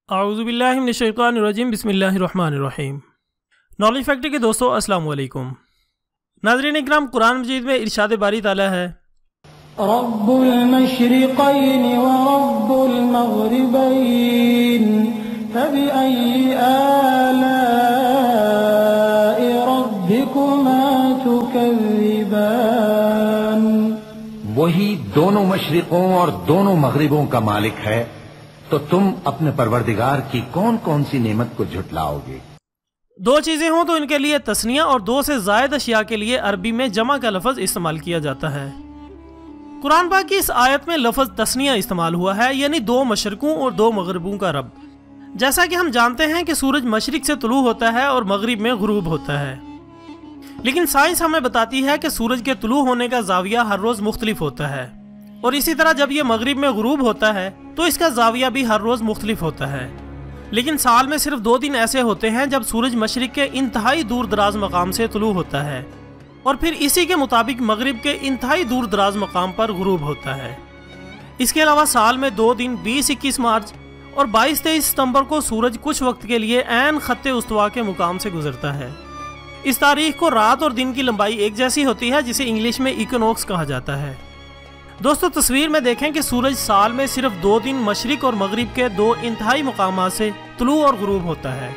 اعوذ باللہ من الشیطان الرجیم، بسم اللہ الرحمن الرحیم۔ نالج فیکٹری کے دوستو السلام علیکم۔ ناظرین اکرام، قرآن مجید میں ارشاد باری تعالیٰ ہے، رب المشرقین ورب المغربین فبأي آلاء ربكما تكذبان۔ وہی دونوں مشرقوں اور دونوں مغربوں کا مالک ہے، تو تم اپنے پروردگار کی کون کون سی نعمت کو جھٹلاؤ گے؟ دو چیزیں ہوں تو ان کے لیے تثنیہ اور دو سے زائد اشیاء کے لیے عربی میں جمع کا لفظ استعمال کیا جاتا ہے۔ قرآن پاک کی اس آیت میں لفظ تثنیہ استعمال ہوا ہے، یعنی دو مشرقوں اور دو مغربوں کا رب۔ جیسا کہ ہم جانتے ہیں کہ سورج مشرق سے طلوع ہوتا ہے اور مغرب میں غروب ہوتا ہے، لیکن سائنس ہمیں بتاتی ہے کہ سورج کے طلوع ہونے کا زاویہ ہر روز مختلف ہوتا ہے، اور اسی طرح جب یہ مغرب میں غروب ہوتا ہے تو اس کا زاویہ بھی ہر روز مختلف ہوتا ہے۔ لیکن سال میں صرف 2 دن ایسے ہوتے ہیں جب سورج مشرق کے انتہائی دور دراز مقام سے طلوع ہوتا ہے، اور پھر اسی کے مطابق مغرب کے انتہائی دور دراز مقام پر غروب ہوتا ہے۔ اس کے علاوہ سال میں 2 دن 20-21 مارچ اور 22-23 ستمبر کو سورج کچھ وقت کے لیے عین خط استوا کے مقام سے گزرتا ہے۔ اس تاریخ کو رات اور دن کی لمبائی ایک جیسی ہوتی ہے، جسے انگلش میں ایکونوکس کہا جاتا ہے۔ دوستو تصویر میں دیکھیں کہ سورج سال میں صرف 2 دن مشرق اور مغرب کے 2 انتہائی مقامات سے طلوع اور غروب ہوتا ہے،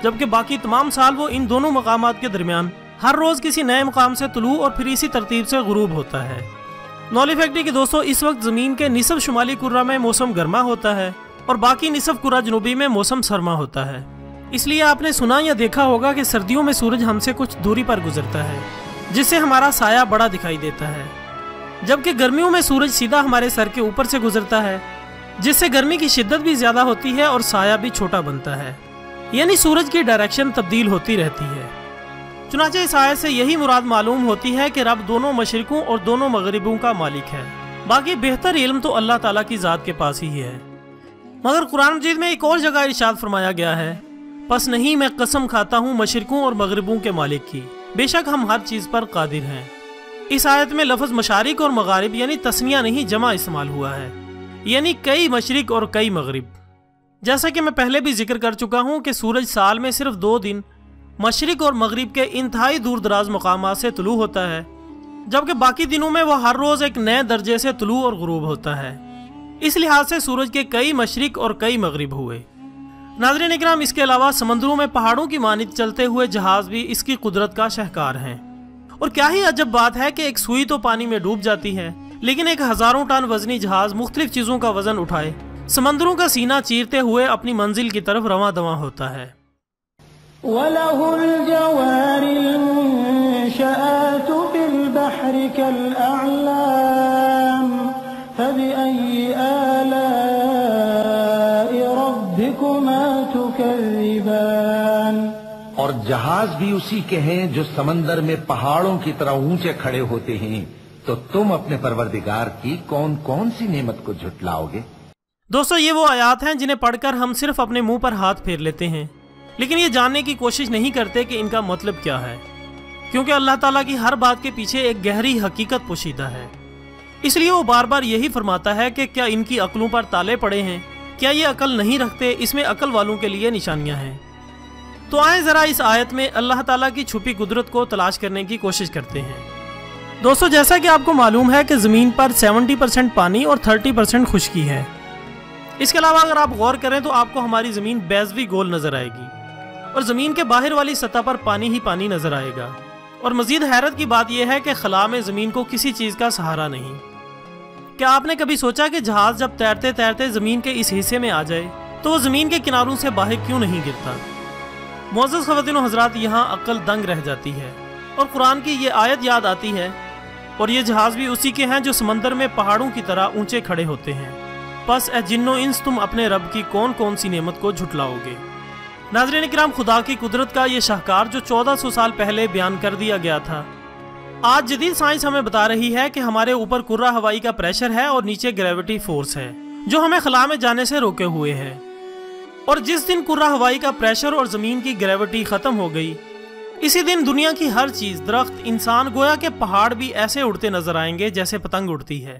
جبکہ باقی تمام سال وہ ان دونوں مقامات کے درمیان ہر روز کسی نئے مقام سے طلوع اور پھر اسی ترتیب سے غروب ہوتا ہے۔ نالج فیکٹری کے دوستو، اس وقت زمین کے نصف شمالی کرہ میں موسم گرما ہوتا ہے اور باقی نصف کرہ جنوبی میں موسم سرما ہوتا ہے۔ اس لیے آپ نے سنا یا دیکھا ہوگا کہ سردیوں میں سورج ہم سے کچھ دوری پر گزرتا ہے، جس سے ہمارا سایہ بڑا دکھائی دیتا ہے، جبکہ گرمیوں میں سورج سیدھا ہمارے سر کے اوپر سے گزرتا ہے، جس سے گرمی کی شدت بھی زیادہ ہوتی ہے اور سایہ بھی چھوٹا بنتا ہے، یعنی سورج کی ڈائریکشن تبدیل ہوتی رہتی ہے۔ چنانچہ اس آیت سے یہی مراد معلوم ہوتی ہے کہ رب دونوں مشرقوں اور دونوں مغربوں کا مالک ہے، باقی بہتر علم تو اللہ تعالیٰ کی ذات کے پاس ہی ہے۔ مگر قرآن مجید میں ایک اور جگہ ارشاد فرمایا گیا ہے، پس نہیں میں قسم کھاتا ہوں مشرقوں اور مغربوں کے مالک کی، بے شک ہم ہر چیز پر قادر ہیں۔ اس آیت میں لفظ مشارق اور مغارب یعنی تثنیہ نہیں جمع استعمال ہوا ہے، یعنی کئی مشرق اور کئی مغرب۔ جیسا کہ میں پہلے بھی ذکر کر چکا ہوں کہ سورج سال میں صرف 2 دن مشرق اور مغرب کے انتہائی دور دراز مقامات سے طلوع ہوتا ہے، جبکہ باقی دنوں میں وہ ہر روز ایک نئے درجے سے طلوع اور غروب ہوتا ہے۔ اس لحاظ سے سورج کے کئی مشرق اور کئی مغرب ہوئے۔ ناظرین اکرام، اس کے علاوہ سمندروں میں پہاڑوں کی مانند چلتے ہوئے جہاز بھی اس کی قدرت کا شاہکار ہیں، اور کیا ہی عجب بات ہے کہ ایک سوئی تو پانی میں ڈوب جاتی ہے، لیکن ایک ہزاروں ٹن وزنی جہاز مختلف چیزوں کا وزن اٹھائے سمندروں کا سینہ چیرتے ہوئے اپنی منزل کی طرف رواں دواں ہوتا ہے۔ وَلَهُ الْجَوَارِ الْمُنشَآتُ فِي الْبَحْرِ كَالْأَعْلَامِ فَبِأَيِّ آلَاءِ رَبِّكُمَا تُكَذِّبَانِ۔ اور جہاز بھی اسی کے ہیں جو سمندر میں پہاڑوں کی طرح اونچے کھڑے ہوتے ہیں، تو تم اپنے پروردگار کی کون کون سی نعمت کو جھٹلاؤ گے؟ دوستو، یہ وہ آیات ہیں جنہیں پڑھ کر ہم صرف اپنے منہ پر ہاتھ پھیر لیتے ہیں، لیکن یہ جاننے کی کوشش نہیں کرتے کہ ان کا مطلب کیا ہے، کیونکہ اللہ تعالیٰ کی ہر بات کے پیچھے ایک گہری حقیقت پوشیدہ ہے۔ اس لیے وہ بار بار یہی فرماتا ہے کہ کیا ان کی عقلوں پر تالے پڑے ہیں؟ کیا یہ عقل نہیں رکھتے؟ اس میں عقل والوں کے لیے نشانیاں ہیں۔ تو آئیں ذرا اس آیت میں اللہ تعالیٰ کی چھپی قدرت کو تلاش کرنے کی کوشش کرتے ہیں۔ دوستو، جیسا کہ آپ کو معلوم ہے کہ زمین پر 70% پانی اور 30% خشکی ہے۔ اس کے علاوہ اگر آپ غور کریں تو آپ کو ہماری زمین بیضوی گول نظر آئے گی، اور زمین کے باہر والی سطح پر پانی ہی پانی نظر آئے گا۔ اور مزید حیرت کی بات یہ ہے کہ خلا میں زمین کو کسی چیز کا سہارا نہیں۔ کیا آپ نے کبھی سوچا کہ جہاز جب تیرتے تیرتے زمین کے اس حصے میں آ جائے تو وہ زمین کے کناروں سے باہر کیوں نہیں گرتا؟ معزز خواتین و حضرات، یہاں عقل دنگ رہ جاتی ہے، اور قرآن کی یہ آیت یاد آتی ہے، اور یہ جہاز بھی اسی کے ہیں جو سمندر میں پہاڑوں کی طرح اونچے کھڑے ہوتے ہیں۔ پس اے جن و انس، تم اپنے رب کی کون کون سی نعمت کو جھٹلاؤ گے؟ ناظرین اکرام، خدا کی قدرت کا یہ شاہکار جو 1400 سال پہلے بیان کر دیا گیا تھا، آج جدید سائنس ہمیں بتا رہی ہے کہ ہمارے اوپر کرہ ہوائی کا پریشر ہے اور نیچے گریویٹی فورس ہے جو ہمیں خلا میں جانے سے روکے ہوئے ہے، اور جس دن کرہ ہوائی کا پریشر اور زمین کی گریویٹی ختم ہو گئی، اسی دن دنیا کی ہر چیز، درخت، انسان، گویا کہ پہاڑ بھی ایسے اڑتے نظر آئیں گے جیسے پتنگ اڑتی ہے۔